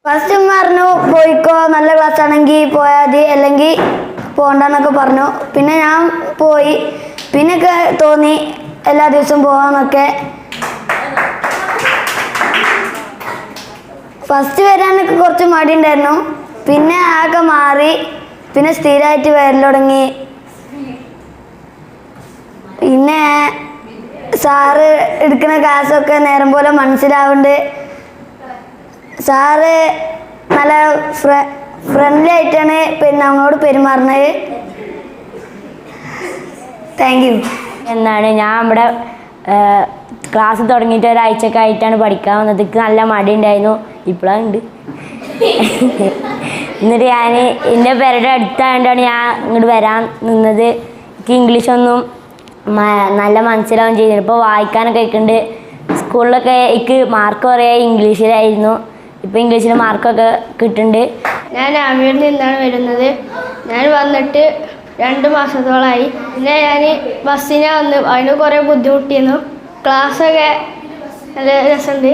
First പറഞ്ഞു പോയിക്കോ, നല്ല ക്ലാസ് ആണെങ്കിൽ പോയാൽ മതി, അല്ലെങ്കിൽ പോകണ്ടെന്നൊക്കെ പറഞ്ഞു. പിന്നെ ഞാൻ പോയി. പിന്നൊക്കെ തോന്നി എല്ലാ ദിവസവും പോകാമെന്നൊക്കെ. ഫസ്റ്റ് വരാനൊക്കെ കുറച്ച് മടിയുണ്ടായിരുന്നു. പിന്നെ ആകെ മാറി. പിന്നെ സ്ഥിരമായിട്ട് വരൽ തുടങ്ങി. പിന്നെ സാറ് എടുക്കുന്ന ക്ലാസ്സൊക്കെ നേരം പോലെ മനസ്സിലാവുന്നുണ്ട്. സാറ് നല്ല ഫ്രണ്ട്ലി ആയിട്ടാണ് പിന്നെ നമ്മളോട് പെരുമാറുന്നത്. Thank you. എന്നാണ് ഞാൻ ഇവിടെ ക്ലാസ് തുടങ്ങിയിട്ട് ഒരാഴ്ചയൊക്കെ ആയിട്ടാണ് പഠിക്കാൻ വന്നത്. എനിക്ക് നല്ല മടി ഉണ്ടായിരുന്നു, ഇപ്പോഴാണ് ഉണ്ട്. എന്നിട്ട് ഞാൻ എൻ്റെ പേരുടെ അടുത്തായതുകൊണ്ടാണ് ഞാൻ ഇങ്ങോട്ട് വരാൻ നിന്നത്. എനിക്ക് ഇംഗ്ലീഷൊന്നും നല്ല മനസ്സിലാവുകയും ചെയ്യുന്നു. ഇപ്പോൾ വായിക്കാനൊക്കെ കേൾക്കുന്നുണ്ട്. സ്കൂളിലൊക്കെ എനിക്ക് മാർക്ക് കുറേ ഇംഗ്ലീഷിലായിരുന്നു. ഇപ്പോൾ ഇംഗ്ലീഷിൽ മാർക്കൊക്കെ കിട്ടുന്നുണ്ട്. ഞാൻ ആമിയിൽ നിന്നാണ് വരുന്നത്. ഞാൻ വന്നിട്ട് 2 മാസത്തോളമായി. പിന്നെ ഞാൻ ബസ്സിനെ വന്ന് അതിന് കുറേ ബുദ്ധിമുട്ടിയിരുന്നു. ക്ലാസ്സൊക്കെ നല്ല രസമുണ്ട്.